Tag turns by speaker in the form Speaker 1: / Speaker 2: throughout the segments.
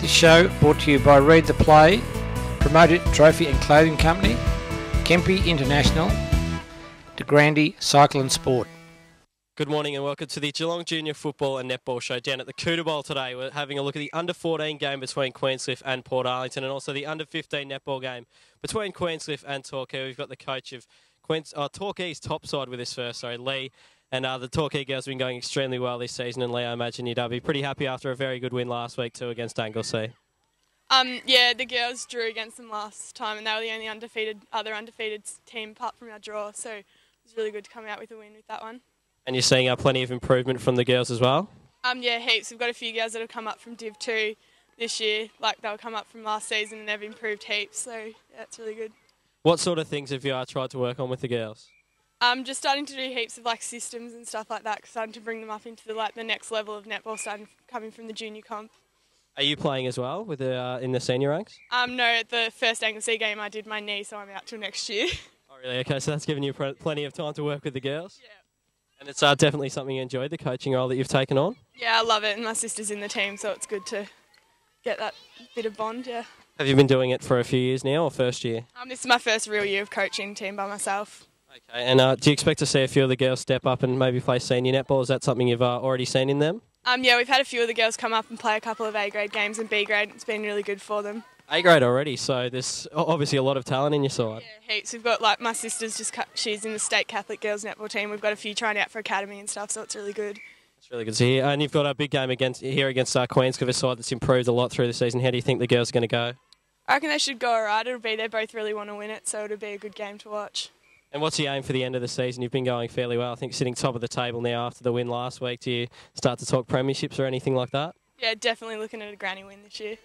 Speaker 1: This show brought to you by Read the Play, Promoted Trophy and Clothing Company, Kempe International, De Grande Cycle and Sport.
Speaker 2: Good morning and welcome to the Geelong Junior Football and Netball Show down at the Cooter Bowl today. We're having a look at the under-14 game between Queenscliff and Port Arlington, and also the under-15 netball game between Queenscliff and Torquay. We've got the coach of Torquay's top side with us first, Lee. And the Torquay girls have been going extremely well this season, and Lee, I imagine you'd be pretty happy after a very good win last week too against Anglesea.
Speaker 3: Yeah, the girls drew against them last time, and they were the only other undefeated team apart from our draw, so it was really good to come out with a win with that one. And
Speaker 2: you're seeing plenty of improvement from the girls as well?
Speaker 3: Yeah, heaps. We've got a few girls that have come up from Div 2 this year, like they'll come up from last season, and they've improved heaps, so yeah, it's really good.
Speaker 2: What sort of things have you tried to work on with the girls?
Speaker 3: Just starting to do heaps of systems and stuff like that, starting to bring them up into the next level of netball, coming from the junior comp.
Speaker 2: Are you playing as well with in the senior ranks?
Speaker 3: No, at the first Anglesea game I did my knee, so I'm out till next year.
Speaker 2: Oh really? Okay, so that's given you plenty of time to work with the girls?
Speaker 3: Yeah.
Speaker 2: And it's definitely something you enjoyed, the coaching role that you've taken on?
Speaker 3: Yeah, I love it, and my sister's in the team, so it's good to get that bit of bond, yeah.
Speaker 2: Have you been doing it for a few years now, or first year?
Speaker 3: This is my first real year of coaching team by myself.
Speaker 2: Okay, and do you expect to see a few of the girls step up and maybe play senior netball? Is that something you've already seen in them?
Speaker 3: Yeah, we've had a few of the girls come up and play a couple of A-grade games and B-grade. It's been really good for them.
Speaker 2: A-grade already, so there's obviously a lot of talent in your side.
Speaker 3: Yeah, heaps. We've got, my sister's she's in the State Catholic Girls Netball team. We've got a few trying out for academy and stuff, so it's really good.
Speaker 2: It's really good to hear. And you've got a big game against Queenscliff, a side that's improved a lot through the season. How do you think the girls are going to go?
Speaker 3: I reckon they should go all right. They both really want to win it, so it'll be a good game to watch.
Speaker 2: And what's the aim for the end of the season? You've been going fairly well. I think sitting top of the table now after the win last week. Do you start to talk premierships or anything like that?
Speaker 3: Yeah, definitely looking at a granny win this year.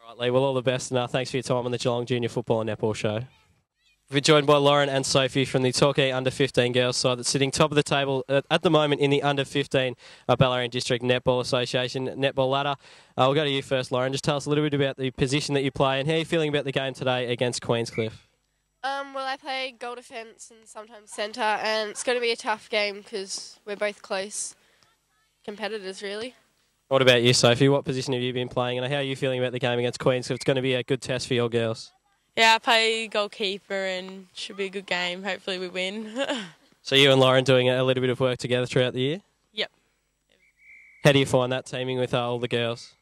Speaker 2: All right, Lee. Well, all the best, and thanks for your time on the Geelong Junior Football and Netball Show. We're joined by Lauren and Sophie from the Torquay under-15 girls side that's sitting top of the table at the moment in the under-15 Ballarat District Netball Association Netball Ladder. We'll go to you first, Lauren. Just tell us a little bit about the position that you play and how you're feeling about the game today against Queenscliff.
Speaker 4: Well, I play goal defence and sometimes centre, and it's going to be a tough game because we're both close competitors, really.
Speaker 2: What about you, Sophie? What position have you been playing, and how are you feeling about the game against Queenscliff? It's going to be a good test for your girls.
Speaker 5: Yeah, I play goalkeeper and should be a good game. Hopefully we win.
Speaker 2: So you and Lauren doing a little bit of work together throughout the year?
Speaker 5: Yep.
Speaker 2: How do you find that teaming with all the girls?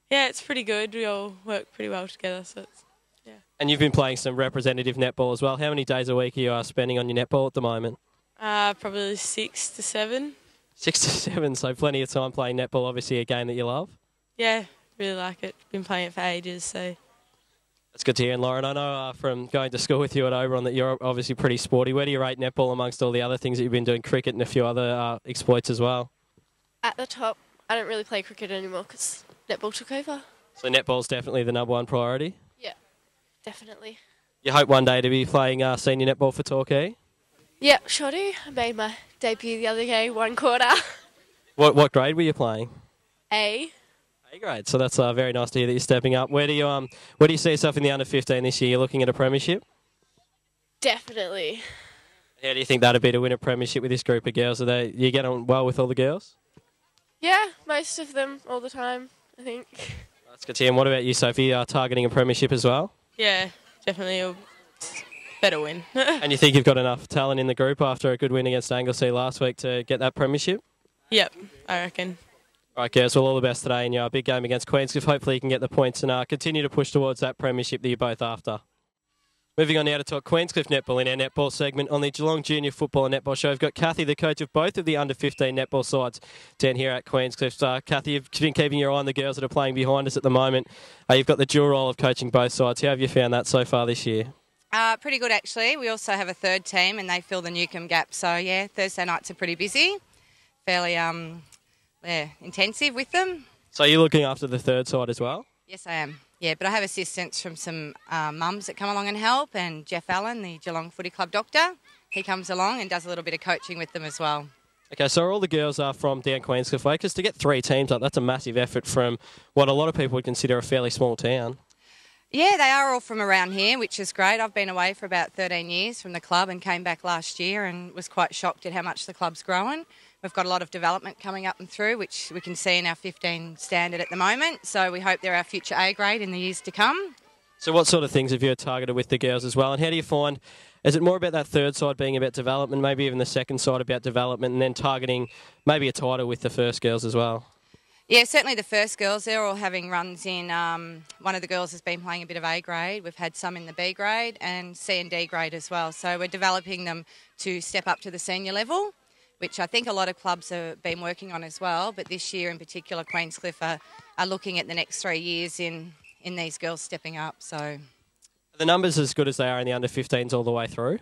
Speaker 5: Yeah, it's pretty good. We all work pretty well together, so it's, yeah.
Speaker 2: And you've been playing some representative netball as well. How many days a week are you spending on your netball at the moment?
Speaker 5: Probably 6 to 7.
Speaker 2: 6 to 7, so plenty of time playing netball, obviously a game that you love?
Speaker 5: Yeah, really like it. Been playing it for ages, so...
Speaker 2: That's good to hear. And Lauren, I know from going to school with you at Oberon that you're obviously pretty sporty. Where do you rate netball amongst all the other things that you've been doing, cricket and a few other exploits as well?
Speaker 4: At the top. I don't really play cricket anymore because netball took over.
Speaker 2: So netball's definitely the number one priority?
Speaker 4: Yeah, definitely.
Speaker 2: You hope one day to be playing senior netball for Torquay?
Speaker 4: Yeah, sure do. I made my debut the other day, 1 quarter.
Speaker 2: What grade were you playing?
Speaker 4: A.
Speaker 2: A-grade, so that's very nice to hear that you're stepping up. Where do you see yourself in the under-15 this year? You're looking at a premiership?
Speaker 4: Definitely.
Speaker 2: How do you think that'd be to win a premiership with this group of girls? You get on well with all the girls?
Speaker 4: Yeah, most of them all the time, I think.
Speaker 2: That's good to hear. And what about you, Sophie? Targeting a premiership as well?
Speaker 5: Yeah, definitely a better win.
Speaker 2: And you think you've got enough talent in the group after a good win against Anglesea last week to get that premiership?
Speaker 5: Yep, I reckon.
Speaker 2: All right, girls, well, all the best today in your big game against Queenscliff. Hopefully you can get the points and continue to push towards that premiership that you're both after. Moving on now to talk Queenscliff netball in our netball segment on the Geelong Junior Football and Netball Show. We've got Kathy, the coach of both of the under-15 netball sides down here at Queenscliff. Kathy, you've been keeping your eye on the girls that are playing behind us at the moment. You've got the dual role of coaching both sides. How have you found that so far this year?
Speaker 6: Pretty good, actually. We also have a third team and they fill the Newcombe gap. So, yeah, Thursday nights are pretty busy. Fairly intensive with them.
Speaker 2: So you're looking after the third side as well?
Speaker 6: Yes, I am. Yeah, but I have assistance from some mums that come along and help, and Jeff Allen, the Geelong Footy Club doctor, he comes along and does a little bit of coaching with them as well.
Speaker 2: Okay, so all the girls are from down Queenscliff way, because to get 3 teams up, that's a massive effort from what a lot of people would consider a fairly small town.
Speaker 6: Yeah, they are all from around here, which is great. I've been away for about 13 years from the club and came back last year and was quite shocked at how much the club's grown. we've got a lot of development coming up and through, which we can see in our 15 standard at the moment. So we hope they're our future A grade in the years to come.
Speaker 2: So what sort of things have you targeted with the girls as well? And how do you find, is it more about that third side being about development, maybe even the second side about development, and then targeting maybe a title with the first girls as well?
Speaker 6: Yeah, certainly the first girls, they're all having runs in, one of the girls has been playing a bit of A grade, we've had some in the B grade and C and D grade as well. So we're developing them to step up to the senior level, which I think a lot of clubs have been working on as well. But this year in particular, Queenscliff are looking at the next 3 years in these girls stepping up. So,
Speaker 2: are the numbers as good as they are in the under 15s all the way through?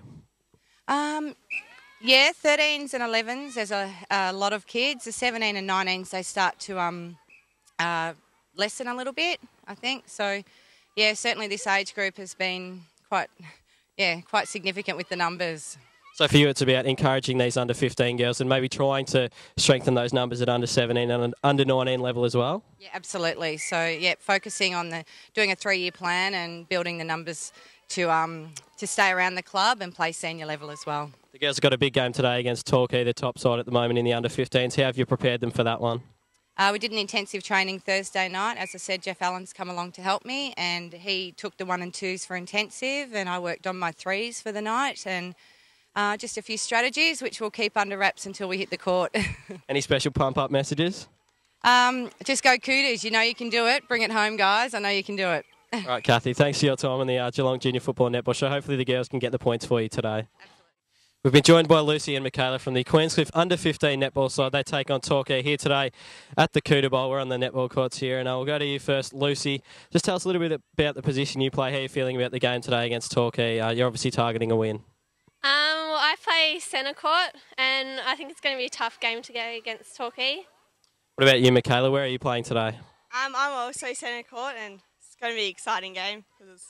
Speaker 6: Yeah, 13s and 11s, there's a lot of kids. The 17 and 19s, they start to lessen a little bit, I think. So, yeah, certainly this age group has been quite significant with the numbers.
Speaker 2: So for you, it's about encouraging these under 15 girls and maybe trying to strengthen those numbers at under 17 and under 19 level as well?
Speaker 6: Yeah, absolutely. So, yeah, focusing on doing a 3-year plan and building the numbers to stay around the club and play senior level as well.
Speaker 2: The girls have got a big game today against Torquay, the top side at the moment in the under 15s. How have you prepared them for that one?
Speaker 6: We did an intensive training Thursday night. As I said, Jeff Allen's come along to help me, and he took the 1 and 2s for intensive, and I worked on my 3s for the night, and just a few strategies which we'll keep under wraps until we hit the court.
Speaker 2: Any special pump-up messages?
Speaker 6: Just go Cooters. You know you can do it. Bring it home, guys. I know you can do it.
Speaker 2: All right, Kathy, thanks for your time on the Geelong Junior Football Netball Show. Hopefully the girls can get the points for you today. We've been joined by Lucy and Michaela from the Queenscliff under 15 netball side. They take on Torquay here today at the Cooter Bowl. We're on the netball courts here, and I'll go to you first, Lucy. Just tell us a little bit about the position you play. How you're feeling about the game today against Torquay? You're obviously targeting a win.
Speaker 7: Well, I play centre court, and I think it's going to be a tough game to go against Torquay.
Speaker 2: What about you, Michaela? Where are you playing today?
Speaker 3: I'm also centre court, and it's going to be an exciting game because it was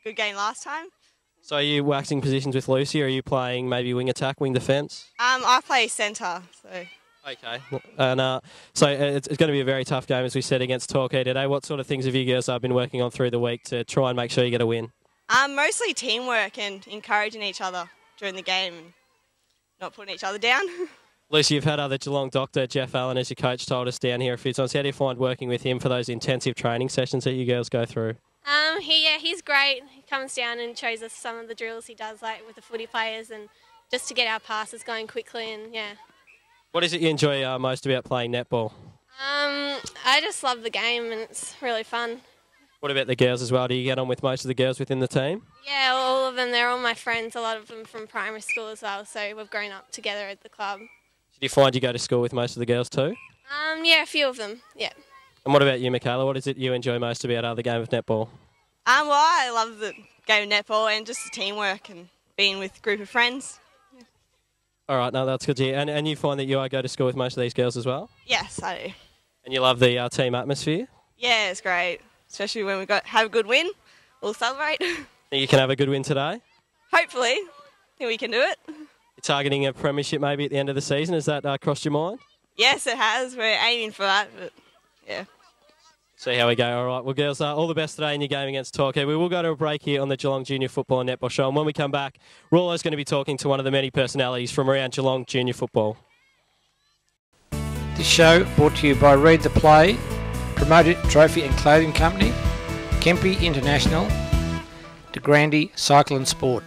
Speaker 3: a good game last time.
Speaker 2: So are you waxing positions with Lucy, or are you playing maybe wing attack, wing defence?
Speaker 3: I play centre, so...
Speaker 2: Okay. And so it's going to be a very tough game, as we said, against Torquay today. What sort of things have you girls been working on through the week to try and make sure you get a win?
Speaker 3: Mostly teamwork and encouraging each other during the game and not putting each other down.
Speaker 2: Lucy, you've had other Geelong doctor, Jeff Allen, as your coach, told us down here a few times. How do you find working with him for those intensive training sessions that you girls go through?
Speaker 7: He's great. He comes down and shows us some of the drills he does, like with the footy players, and just to get our passes going quickly. And yeah.
Speaker 2: What is it you enjoy most about playing netball?
Speaker 7: I just love the game, and it's really fun.
Speaker 2: What about the girls as well? Do you get on with most of the girls within the team?
Speaker 7: Yeah, all of them. They're all my friends. A lot of them from primary school as well. So we've grown up together at the club.
Speaker 2: Do you find you go to school with most of the girls too?
Speaker 7: Yeah, a few of them. Yeah.
Speaker 2: And what about you, Michaela? What is it you enjoy most about the game of netball?
Speaker 3: Well, I love the game of netball and just the teamwork and being with a group of friends. Yeah.
Speaker 2: All right, no, that's good to hear. And you find that you go to school with most of these girls as well?
Speaker 3: Yes, I do.
Speaker 2: And you love the team atmosphere?
Speaker 3: Yeah, it's great. Especially when we have a good win, we'll celebrate.
Speaker 2: Think you can have a good win today?
Speaker 3: Hopefully. I think we can do it.
Speaker 2: You're targeting a premiership maybe at the end of the season. Has that crossed your mind?
Speaker 3: Yes, it has. We're aiming for that, but yeah.
Speaker 2: See how we go. All right. Well, girls, all the best today in your game against Torquay. We will go to a break here on the Geelong Junior Football and Netball Show. And when we come back, Rollo's going to be talking to one of the many personalities from around Geelong Junior Football.
Speaker 1: This show brought to you by Read the Play, Promoted Trophy and Clothing Company, Kempe International, De Grande Cycle and Sport.